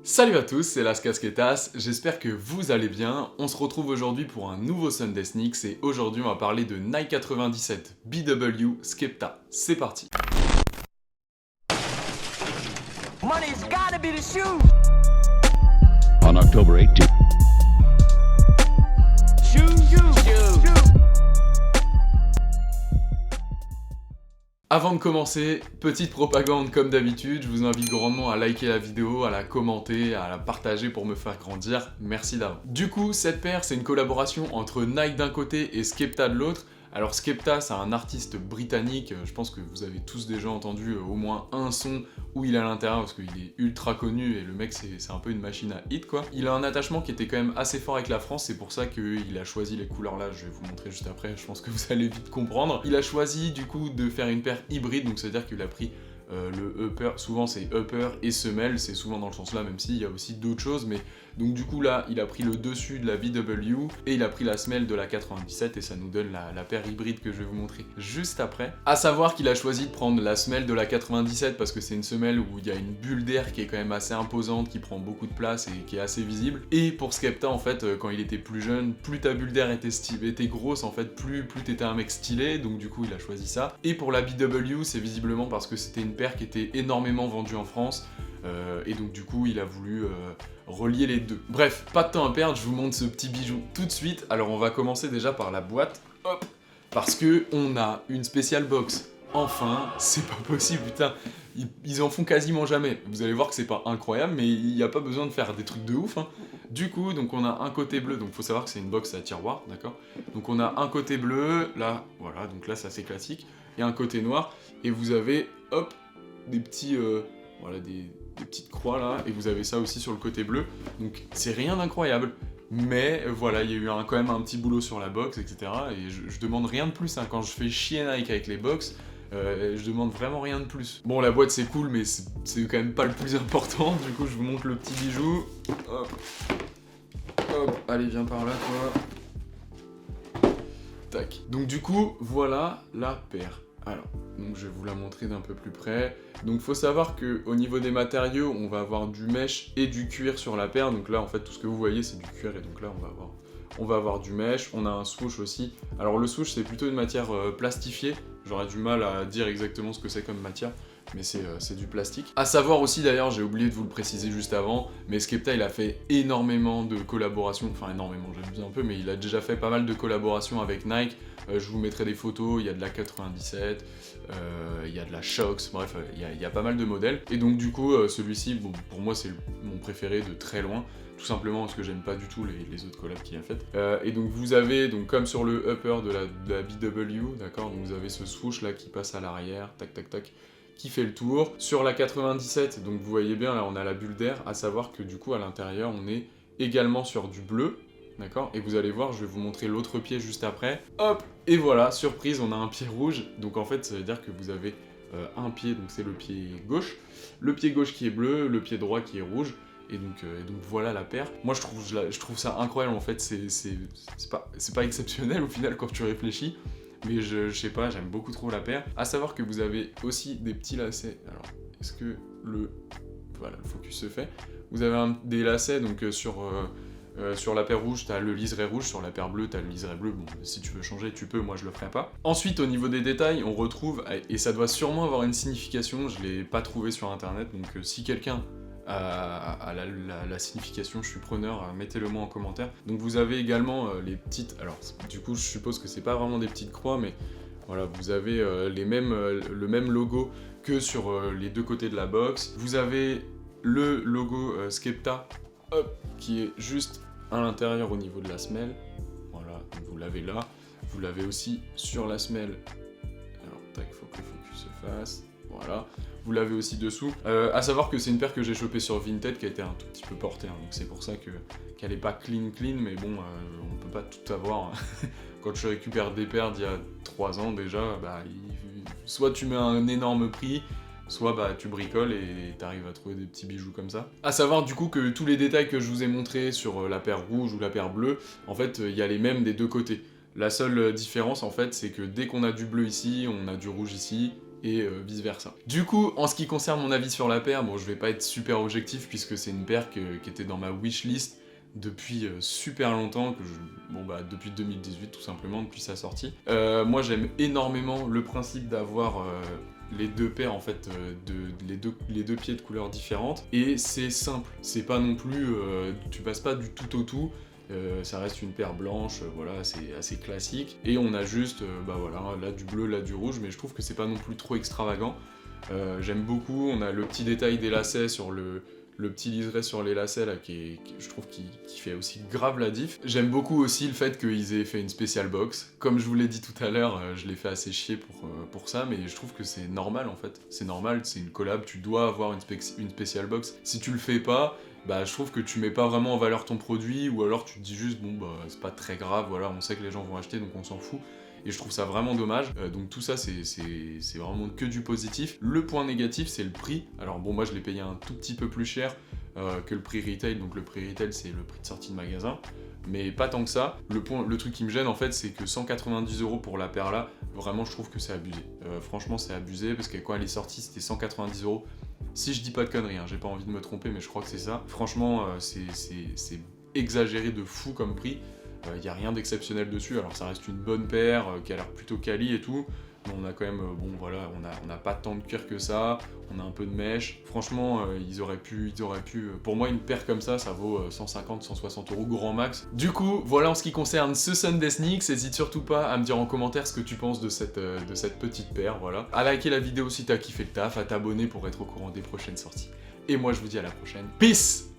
Salut à tous, c'est Las Casquetas, j'espère que vous allez bien. On se retrouve aujourd'hui pour un nouveau Sunday Sneaks et aujourd'hui on va parler de Nike 97 BW Skepta. C'est parti. Money's gotta be the shoe. On October 18th. Avant de commencer, petite propagande comme d'habitude, je vous invite grandement à liker la vidéo, à la commenter, à la partager pour me faire grandir, merci d'avance. Du coup, cette paire, c'est une collaboration entre Nike d'un côté et Skepta de l'autre. Alors Skepta, c'est un artiste britannique, je pense que vous avez tous déjà entendu au moins un son où il est à l'intérieur parce qu'il est ultra connu et le mec c'est un peu une machine à hit quoi. Il a un attachement qui était quand même assez fort avec la France, c'est pour ça qu'il a choisi les couleurs là, je vais vous montrer juste après, je pense que vous allez vite comprendre. Il a choisi du coup de faire une paire hybride, donc c'est-à-dire qu'il a pris le upper, souvent c'est upper et semelle, c'est souvent dans le sens là, même s'il y a aussi d'autres choses, mais donc du coup là, il a pris le dessus de la VW et il a pris la semelle de la 97 et ça nous donne la paire hybride que je vais vous montrer juste après. À savoir qu'il a choisi de prendre la semelle de la 97 parce que c'est une semelle où il y a une bulle d'air qui est quand même assez imposante, qui prend beaucoup de place et qui est assez visible. Et pour Skepta en fait, quand il était plus jeune, plus ta bulle d'air était grosse en fait, plus t'étais un mec stylé, donc du coup il a choisi ça. Et pour la BW, c'est visiblement parce que c'était une paire qui était énormément vendue en France, et donc du coup il a voulu relier les deux. Bref, pas de temps à perdre, je vous montre ce petit bijou tout de suite. Alors on va commencer déjà par la boîte, hop, parce que on a une spéciale box. Enfin, c'est pas possible, putain, ils en font quasiment jamais. Vous allez voir que c'est pas incroyable, mais il n'y a pas besoin de faire des trucs de ouf, hein. Du coup, donc on a un côté bleu, donc faut savoir que c'est une box à tiroir, d'accord. Donc on a un côté bleu, là, voilà, donc là c'est assez classique, et un côté noir, et vous avez, hop, des petits, voilà, des petites croix là, et vous avez ça aussi sur le côté bleu, donc c'est rien d'incroyable. Mais voilà, il y a eu quand même un petit boulot sur la box, etc. Et je demande rien de plus, hein. Quand je fais chier Nike avec les box, je demande vraiment rien de plus. Bon, la boîte c'est cool, mais c'est quand même pas le plus important. Du coup, je vous montre le petit bijou. Hop. Hop, allez, viens par là, toi. Tac. Donc du coup, voilà la paire. Alors, donc je vais vous la montrer d'un peu plus près. Donc faut savoir que au niveau des matériaux, on va avoir du mesh et du cuir sur la paire. Donc là, en fait, tout ce que vous voyez, c'est du cuir. Et donc là, on va avoir du mesh. On a un swoosh aussi. Alors le swoosh, c'est plutôt une matière plastifiée. J'aurais du mal à dire exactement ce que c'est comme matière, mais c'est du plastique. À savoir aussi d'ailleurs, j'ai oublié de vous le préciser juste avant, mais Skepta il a fait énormément de collaborations, enfin énormément, j'abuse un peu, mais il a déjà fait pas mal de collaborations avec Nike. Je vous mettrai des photos, il y a de la 97, il y a de la Shox, bref, il y a pas mal de modèles. Et donc du coup, celui-ci, bon, pour moi c'est mon préféré de très loin. Tout simplement parce que j'aime pas du tout les autres collabs qu'il a faites. Et donc vous avez, donc comme sur le upper de la BW, d'accord, donc vous avez ce swoosh là qui passe à l'arrière, tac tac tac, qui fait le tour. Sur la 97, donc vous voyez bien là on a la bulle d'air, à savoir que du coup à l'intérieur on est également sur du bleu, d'accord, et vous allez voir, je vais vous montrer l'autre pied juste après. Hop, et voilà, surprise, on a un pied rouge, donc en fait ça veut dire que vous avez un pied, donc c'est le pied gauche qui est bleu, le pied droit qui est rouge. Et donc voilà la paire. Moi je trouve ça incroyable en fait, c'est pas exceptionnel au final quand tu réfléchis, mais je sais pas, j'aime beaucoup trop la paire. À savoir que vous avez aussi des petits lacets. Alors, est-ce que voilà, le focus se fait. Vous avez des lacets donc sur la paire rouge, t'as le liseré rouge, sur la paire bleue, t'as le liseré bleu. Bon, si tu veux changer, tu peux, moi je le ferai pas. Ensuite, au niveau des détails, on retrouve, et ça doit sûrement avoir une signification, je l'ai pas trouvé sur internet, donc si quelqu'un à la signification, je suis preneur, mettez-le moi en commentaire. Donc vous avez également les petites, alors du coup je suppose que c'est pas vraiment des petites croix, mais voilà, vous avez le même logo que sur les deux côtés de la box. Vous avez le logo Skepta, hop, qui est juste à l'intérieur au niveau de la semelle. Voilà, donc vous l'avez là. Vous l'avez aussi sur la semelle. Alors tac, faut que le focus se fasse. Voilà. Vous l'avez aussi dessous. À savoir que c'est une paire que j'ai chopée sur Vinted qui a été un tout petit peu portée, hein, donc c'est pour ça qu'elle est pas clean, mais bon, on peut pas tout avoir. Quand tu récupères des paires d'il y a 3 ans déjà, bah, soit tu mets un énorme prix, soit bah, tu bricoles et t'arrives à trouver des petits bijoux comme ça. À savoir du coup que tous les détails que je vous ai montrés sur la paire rouge ou la paire bleue, en fait, il y a les mêmes des deux côtés. La seule différence en fait, c'est que dès qu'on a du bleu ici, on a du rouge ici, et vice versa. Du coup, en ce qui concerne mon avis sur la paire, bon je vais pas être super objectif puisque c'est une paire qui était dans ma wishlist depuis super longtemps, depuis 2018 tout simplement, depuis sa sortie. Moi j'aime énormément le principe d'avoir les deux paires en fait, les deux pieds de couleurs différentes, et c'est simple, c'est pas non plus, tu passes pas du tout au tout. Ça reste une paire blanche, voilà, c'est assez classique. Et on a juste, là du bleu, là du rouge, mais je trouve que c'est pas non plus trop extravagant. J'aime beaucoup, on a le petit détail des lacets sur le petit liseré sur les lacets là, je trouve qui fait aussi grave la diff. J'aime beaucoup aussi le fait qu'ils aient fait une spécial box. Comme je vous l'ai dit tout à l'heure, je l'ai fait assez chier pour ça, mais je trouve que c'est normal en fait. C'est normal, c'est une collab, tu dois avoir une spécial box. Si tu le fais pas, je trouve que tu mets pas vraiment en valeur ton produit, ou alors tu te dis juste c'est pas très grave, voilà, on sait que les gens vont acheter donc on s'en fout. Et je trouve ça vraiment dommage, donc tout ça c'est vraiment que du positif. Le point négatif c'est le prix. Alors moi je l'ai payé un tout petit peu plus cher que le prix retail, donc le prix retail c'est le prix de sortie de magasin, mais pas tant que ça. Le truc qui me gêne en fait c'est que 190 € pour la paire là, vraiment je trouve que c'est abusé. Franchement c'est abusé parce que quand elle est sortie c'était 190 €. Si je dis pas de conneries, j'ai pas envie de me tromper mais je crois que c'est ça. Franchement c'est exagéré de fou comme prix. Il y a rien d'exceptionnel dessus, alors ça reste une bonne paire qui a l'air plutôt quali et tout, mais on a quand même, on n'a pas tant de cuir que ça, on a un peu de mèche. Franchement, ils auraient pu, pour moi une paire comme ça vaut 150-160 € grand max. Du coup, voilà en ce qui concerne ce Sunday Sneaks, n'hésite surtout pas à me dire en commentaire ce que tu penses de cette petite paire, voilà. À liker la vidéo si t'as kiffé le taf, à t'abonner pour être au courant des prochaines sorties. Et moi je vous dis à la prochaine, peace!